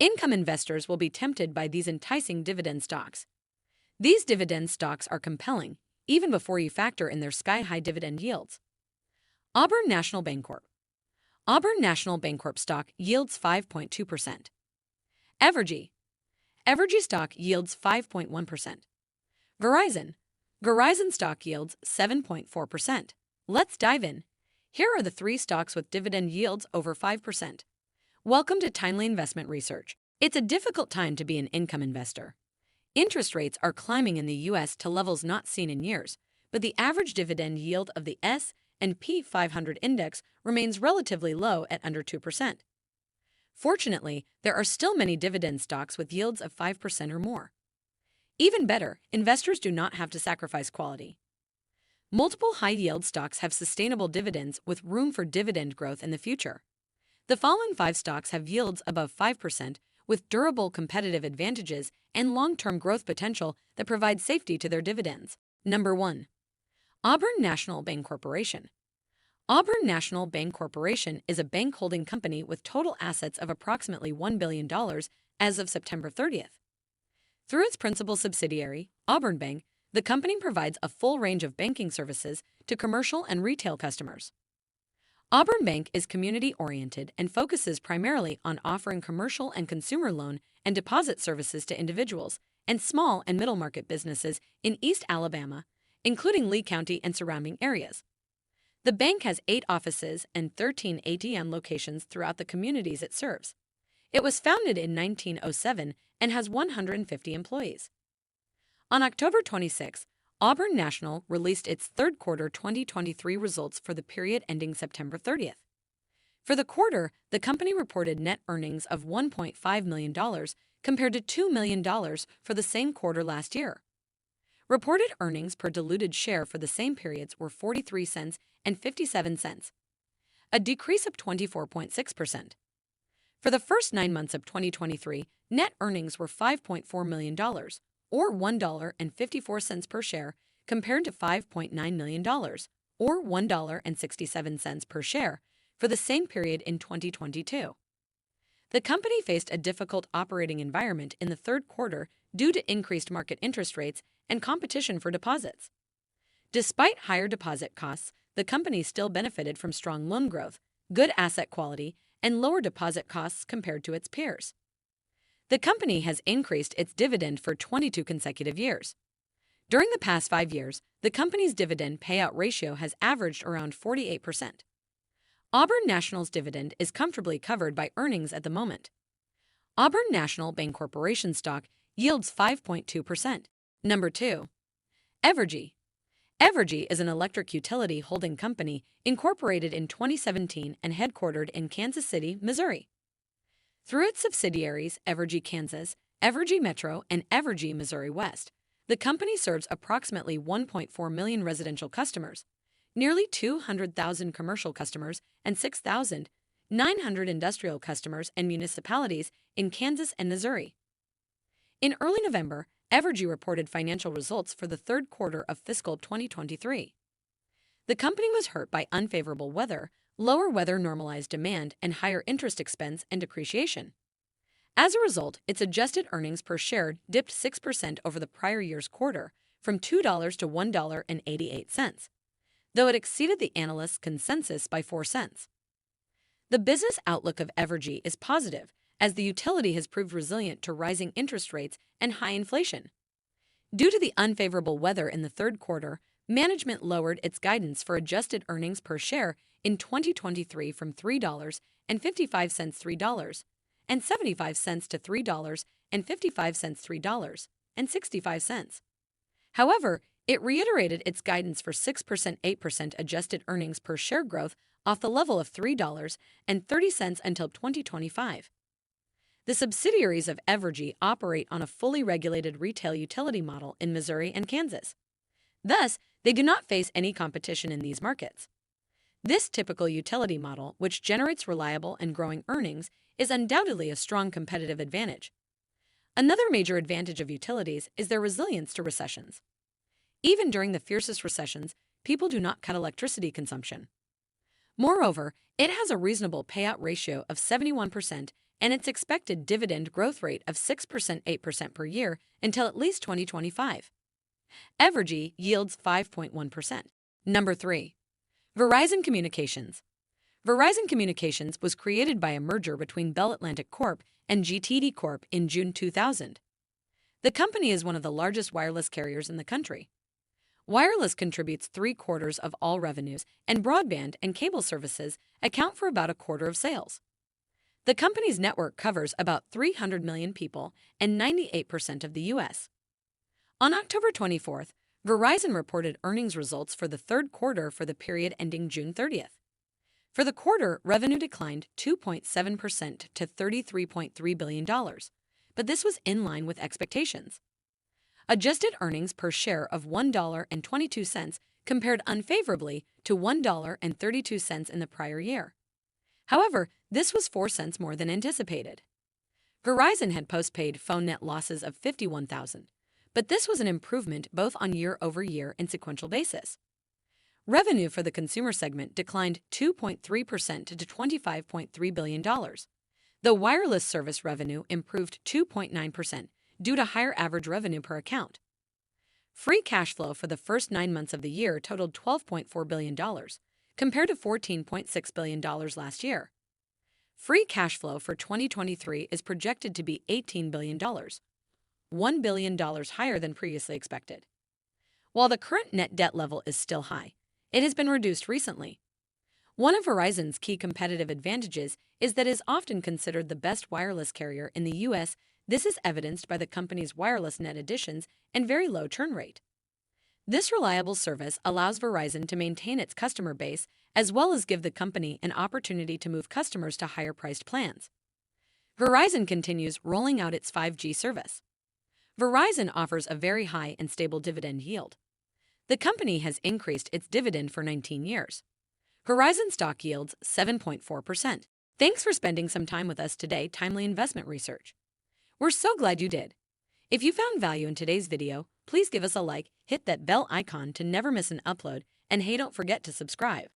Income investors will be tempted by these enticing dividend stocks. These dividend stocks are compelling, even before you factor in their sky-high dividend yields. Auburn National Bancorp. Auburn National Bancorp stock yields 5.2%. Evergy. Evergy stock yields 5.1%. Verizon. Verizon stock yields 7.4%. Let's dive in. Here are the 3 stocks with dividend yields over 5%. Welcome to Timely Investment Research. It's a difficult time to be an income investor. Interest rates are climbing in the U.S. to levels not seen in years, but the average dividend yield of the S&P 500 index remains relatively low at under 2%. Fortunately, there are still many dividend stocks with yields of 5% or more. Even better, investors do not have to sacrifice quality. Multiple high-yield stocks have sustainable dividends with room for dividend growth in the future. The following 5 stocks have yields above 5% with durable competitive advantages and long-term growth potential that provide safety to their dividends. Number 1. Auburn National Bank Corporation. Auburn National Bank Corporation is a bank holding company with total assets of approximately $1 billion as of September 30th. Through its principal subsidiary, Auburn Bank, the company provides a full range of banking services to commercial and retail customers. Auburn Bank is community-oriented and focuses primarily on offering commercial and consumer loan and deposit services to individuals and small and middle-market businesses in East Alabama, including Lee County and surrounding areas. The bank has 8 offices and 13 ATM locations throughout the communities it serves. It was founded in 1907 and has 150 employees. On October 26, Auburn National released its third quarter 2023 results for the period ending September 30th. For the quarter, the company reported net earnings of $1.5 million compared to $2 million for the same quarter last year. Reported earnings per diluted share for the same periods were 43 cents and 57 cents, a decrease of 24.6%. For the first 9 months of 2023, net earnings were $5.4 million, or $1.54 per share, compared to $5.9 million, or $1.67 per share, for the same period in 2022. The company faced a difficult operating environment in the third quarter due to increased market interest rates and competition for deposits. Despite higher deposit costs, the company still benefited from strong loan growth, good asset quality, and lower deposit costs compared to its peers. The company has increased its dividend for 22 consecutive years. During the past 5 years, the company's dividend payout ratio has averaged around 48%. Auburn National's dividend is comfortably covered by earnings at the moment. Auburn National Bank Corporation stock yields 5.2%. Number 2. Evergy. Evergy is an electric utility holding company incorporated in 2017 and headquartered in Kansas City, Missouri. Through its subsidiaries Evergy Kansas, Evergy Metro, and Evergy Missouri West, the company serves approximately 1.4 million residential customers, nearly 200,000 commercial customers, and 6,900 industrial customers and municipalities in Kansas and Missouri. In early November, Evergy reported financial results for the third quarter of fiscal 2023. The company was hurt by unfavorable weather, lower weather-normalized demand, and higher interest expense and depreciation. As a result, its adjusted earnings per share dipped 6% over the prior year's quarter, from $2 to $1.88, though it exceeded the analysts' consensus by 4 cents. The business outlook of Evergy is positive, as the utility has proved resilient to rising interest rates and high inflation. Due to the unfavorable weather in the third quarter, management lowered its guidance for adjusted earnings per share in 2023 from $3.55 $3.75 to $3.55 $3.65. However, it reiterated its guidance for 6%-8% adjusted earnings per share growth off the level of $3.30 until 2025. The subsidiaries of Evergy operate on a fully regulated retail utility model in Missouri and Kansas. Thus, they do not face any competition in these markets. This typical utility model, which generates reliable and growing earnings, is undoubtedly a strong competitive advantage. Another major advantage of utilities is their resilience to recessions. Even during the fiercest recessions, people do not cut electricity consumption. Moreover, it has a reasonable payout ratio of 71% and its expected dividend growth rate of 6% 8% per year until at least 2025. Evergy yields 5.1%. Number 3. Verizon Communications. Verizon Communications was created by a merger between Bell Atlantic Corp and GTD Corp in June 2000. The company is one of the largest wireless carriers in the country. Wireless contributes 3/4 of all revenues, and broadband and cable services account for about 1/4 of sales. The company's network covers about 300 million people and 98% of the U.S. On October 24th, Verizon reported earnings results for the third quarter for the period ending June 30th. For the quarter, revenue declined 2.7% to $33.3 billion, but this was in line with expectations. Adjusted earnings per share of $1.22 compared unfavorably to $1.32 in the prior year. However, this was 4 cents more than anticipated. Verizon had postpaid phone net losses of 51,000, but this was an improvement both on year-over-year and sequential basis. Revenue for the consumer segment declined 2.3% to $25.3 billion. The wireless service revenue improved 2.9% due to higher average revenue per account. Free cash flow for the first 9 months of the year totaled $12.4 billion, compared to $14.6 billion last year. Free cash flow for 2023 is projected to be $18 billion, $1 billion higher than previously expected. While the current net debt level is still high, it has been reduced recently. One of Verizon's key competitive advantages is that it is often considered the best wireless carrier in the U.S. This is evidenced by the company's wireless net additions and very low churn rate. This reliable service allows Verizon to maintain its customer base as well as give the company an opportunity to move customers to higher-priced plans. Verizon continues rolling out its 5G service. Verizon offers a very high and stable dividend yield. The company has increased its dividend for 19 years. Verizon stock yields 7.4%. Thanks for spending some time with us today, Timely Investment Research. We're so glad you did. If you found value in today's video, please give us a like, hit that bell icon to never miss an upload, and hey, don't forget to subscribe.